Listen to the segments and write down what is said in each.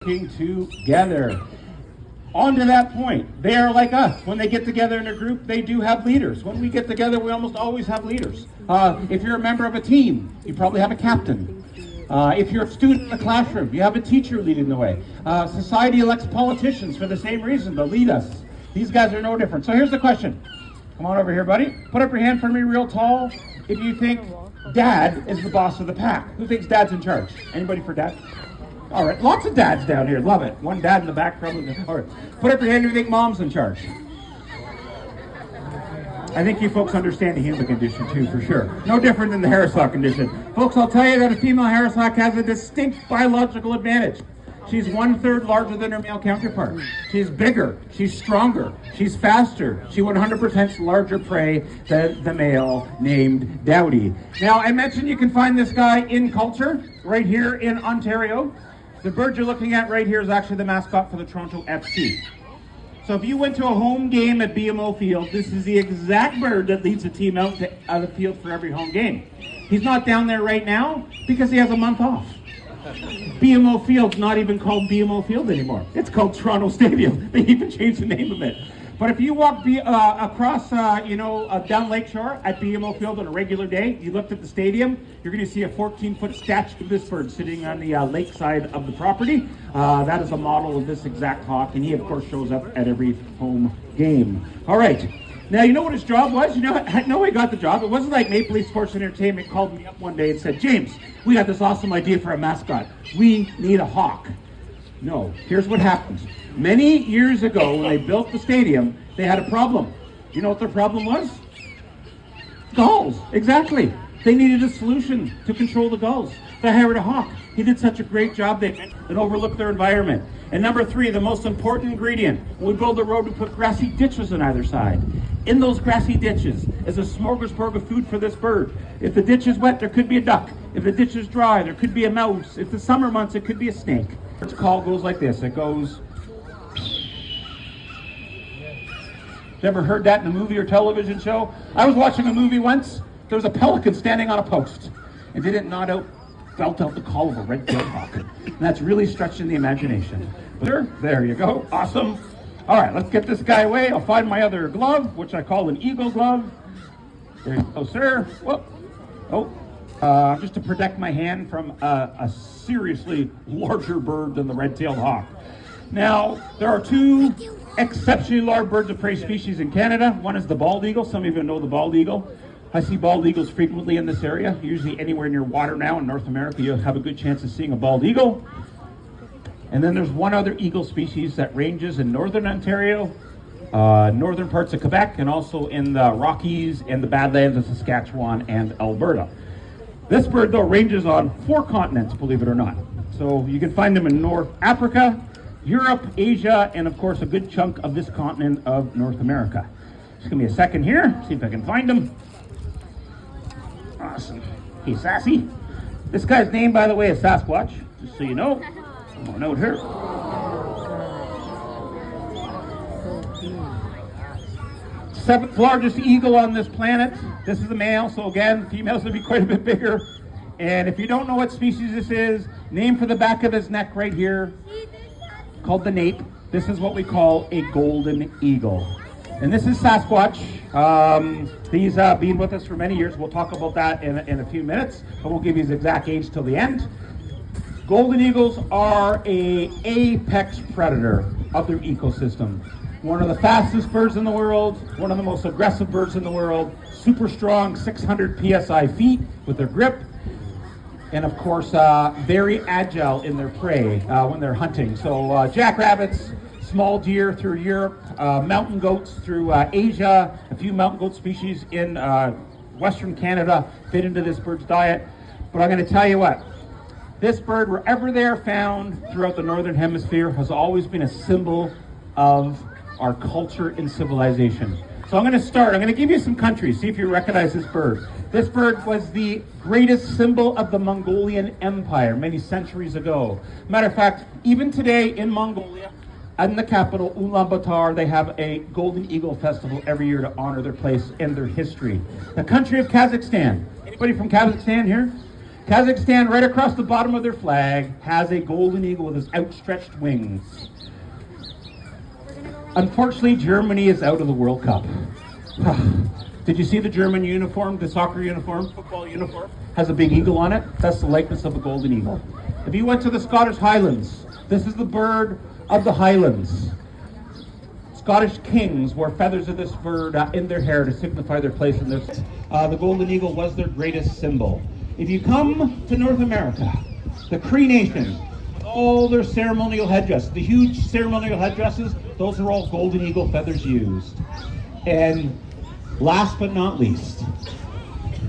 Together. On to that point, they are like us. When they get together in a group, they do have leaders. When we get together, we almost always have leaders. If you're a member of a team, you probably have a captain. If you're a student in the classroom, you have a teacher leading the way. Society elects politicians for the same reason, to lead us. These guys are no different. So here's the question. Come on over here, buddy. Put up your hand for me real tall if you think Dad is the boss of the pack. Who thinks Dad's in charge? Anybody for Dad? All right, lots of dads down here. Love it. One dad in the back, probably. All right, put up your hand if you think Mom's in charge. I think you folks understand the human condition too, for sure. No different than the Harris-Hawk condition. Folks, I'll tell you that a female Harris-Hawk has a distinct biological advantage. She's 1/3 larger than her male counterpart. She's bigger, she's stronger, she's faster. She 100% larger prey than the male named Dowdy. Now, I mentioned you can find this guy in culture, right here in Ontario. The bird you're looking at right here is actually the mascot for the Toronto FC. So if you went to a home game at BMO Field, this is the exact bird that leads the team out of the field for every home game. He's not down there right now because he has a month off. BMO Field's not even called BMO Field anymore. It's called Toronto Stadium. They even changed the name of it. But if you walk across, down Lakeshore at BMO Field on a regular day, you looked at the stadium, you're going to see a 14-foot statue of this bird sitting on the lakeside of the property. That is a model of this exact hawk, and he, of course, shows up at every home game. All right. Now, you know what his job was? You know how he got the job? It wasn't like Maple Leaf Sports Entertainment called me up one day and said, James, we got this awesome idea for a mascot. We need a hawk. No, here's what happened. Many years ago, when they built the stadium, they had a problem. You know what their problem was? Gulls, exactly. They needed a solution to control the gulls. They hired a hawk. He did such a great job, they overlooked their environment. And number 3, the most important ingredient. When we build a road, we put grassy ditches on either side. In those grassy ditches is a smorgasbord of food for this bird. If the ditch is wet, there could be a duck. If the ditch is dry, there could be a mouse. If the summer months, it could be a snake. Its call goes like this. It goes... You ever heard that in a movie or television show? I was watching a movie once. There was a pelican standing on a post. And they didn't belt out the call of a red-tailed hawk. And that's really stretching the imagination. There you go. Awesome. All right, let's get this guy away. I'll find my other glove, which I call an eagle glove. There you go, sir. Whoop. Oh, just to protect my hand from a seriously larger bird than the red-tailed hawk. Now, there are 2 exceptionally large birds of prey species in Canada. One is the bald eagle. Some of you know the bald eagle. I see bald eagles frequently in this area. Usually anywhere near water now in North America, you'll have a good chance of seeing a bald eagle. And then there's one other eagle species that ranges in northern Ontario, northern parts of Quebec, and also in the Rockies and the Badlands of Saskatchewan and Alberta. This bird, though, ranges on 4 continents, believe it or not. So you can find them in North Africa, Europe, Asia, and of course a good chunk of this continent of North America. Just give me a second here, see if I can find him. Awesome. Hey, Sassy. This guy's name, by the way, is Sasquatch, just so you know. Come on out here. Seventh largest eagle on this planet. This is the male, so again, females would be quite a bit bigger. And if you don't know what species this is, name for the back of his neck right here, called the nape. This is what we call a golden eagle. And this is Sasquatch. He's been with us for many years. We'll talk about that in a few minutes. I won't give you his exact age till the end. Golden eagles are an apex predator of their ecosystem. One of the fastest birds in the world, one of the most aggressive birds in the world, super strong, 600 psi feet with their grip, and of course, very agile in their prey when they're hunting. So jackrabbits, small deer through Europe, mountain goats through Asia, a few mountain goat species in Western Canada fit into this bird's diet. But I'm going to tell you what, this bird, wherever they are found throughout the Northern Hemisphere, has always been a symbol of our culture and civilization. So I'm going to give you some countries, see if you recognize this bird. This bird was the greatest symbol of the Mongolian Empire many centuries ago. Matter of fact, even today in Mongolia, in the capital, Ulaanbaatar, they have a Golden Eagle Festival every year to honor their place and their history. The country of Kazakhstan. Anybody from Kazakhstan here? Kazakhstan, right across the bottom of their flag, has a golden eagle with his outstretched wings. Unfortunately, Germany is out of the World Cup. Did you see the German uniform, the soccer uniform, football uniform? Has a big eagle on it. That's the likeness of a golden eagle. If you went to the Scottish Highlands, this is the bird of the Highlands. Scottish kings wore feathers of this bird in their hair to signify their place in their... the golden eagle was their greatest symbol. If you come to North America, the Cree Nation, all their ceremonial headdresses, the huge ceremonial headdresses, those are all golden eagle feathers used. And last but not least,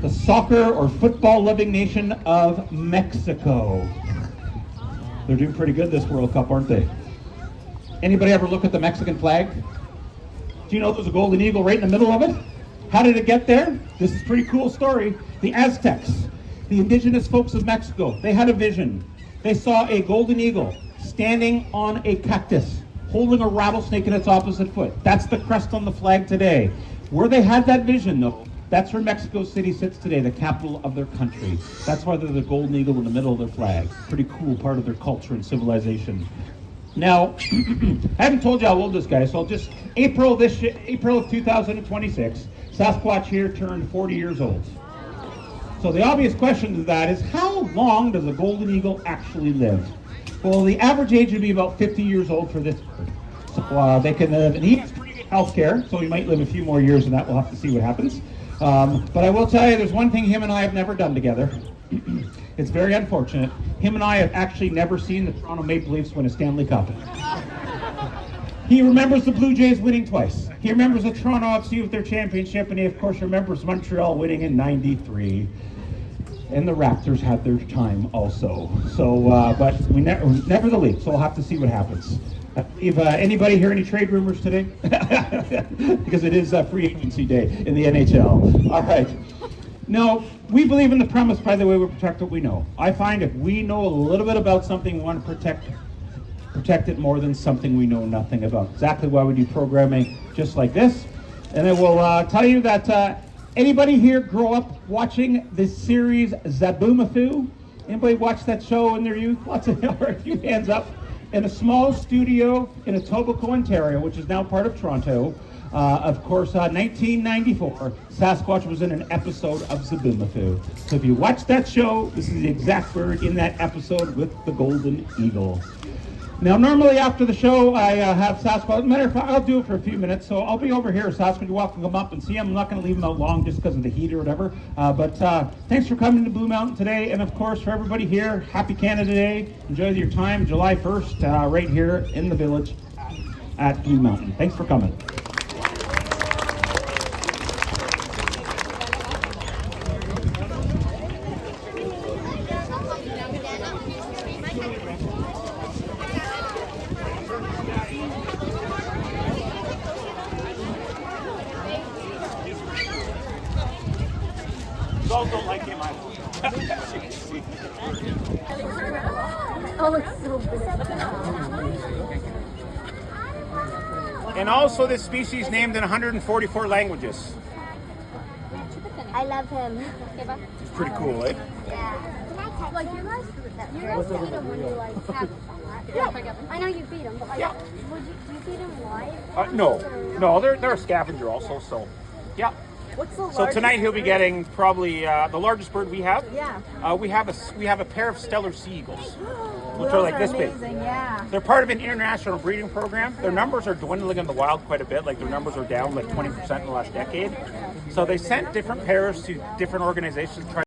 the soccer or football loving nation of Mexico. They're doing pretty good this World Cup, aren't they? Anybody ever look at the Mexican flag? Do you know there's a golden eagle right in the middle of it? How did it get there? This is a pretty cool story. The Aztecs, the indigenous folks of Mexico, they had a vision. They saw a golden eagle standing on a cactus, holding a rattlesnake in its opposite foot. That's the crest on the flag today. Where they had that vision, though, that's where Mexico City sits today, the capital of their country. That's why there's a golden eagle in the middle of their flag. Pretty cool part of their culture and civilization. Now, I haven't told you how old this guy is, so just April of 2026, Sasquatch here turned 40 years old. So the obvious question to that is, how long does a golden eagle actually live? Well, the average age would be about 50 years old for this bird. So they can live, and he has pretty good health care, so he might live a few more years than that. We'll have to see what happens. But I will tell you, there's one thing him and I have never done together. It's very unfortunate. Him and I have actually never seen the Toronto Maple Leafs win a Stanley Cup. He remembers the Blue Jays winning twice. He remembers the Toronto FC with their championship, and he of course remembers Montreal winning in '93. And the Raptors had their time also. So, but we never the Leafs, so we'll have to see what happens. If anybody hear any trade rumors today? Because it is free agency day in the NHL. All right. No, we believe in the premise, by the way, we protect what we know. I find if we know a little bit about something, we want to protect it more than something we know nothing about. Exactly why we do programming just like this. And I will tell you that anybody here grow up watching this series Zaboomafoo? Anybody watch that show in their youth? Lots of a few hands up. In a small studio in Etobicoke, Ontario, which is now part of Toronto. Of course, 1994, Sasquatch was in an episode of Zaboomafoo. So if you watch that show, this is the exact bird in that episode with the golden eagle. Now, normally after the show, I have Sasquatch. Matter of fact, I'll do it for a few minutes. So I'll be over here, Sasquatch. You're welcome to come up and see him. I'm not going to leave him out long just because of the heat or whatever. But thanks for coming to Blue Mountain today. And of course, for everybody here, happy Canada Day. Enjoy your time, July 1st, right here in the village at Blue Mountain. Thanks for coming. Dogs don't like him either. Oh, it's so big. And also this species named in 144 languages. I love him. It's pretty cool, eh? Yeah. Like you guys feed him when you like have yeah. I know you feed him, but like, would you feed him live? No, they're a scavenger also, so yeah. What's the So tonight he'll be getting probably the largest bird we have. Yeah. We have a pair of stellar sea eagles, which Those are like this amazing, big. Yeah. They're part of an international breeding program. Their numbers are dwindling in the wild quite a bit. Like their numbers are down like 20% in the last decade. So they sent different pairs to different organizations.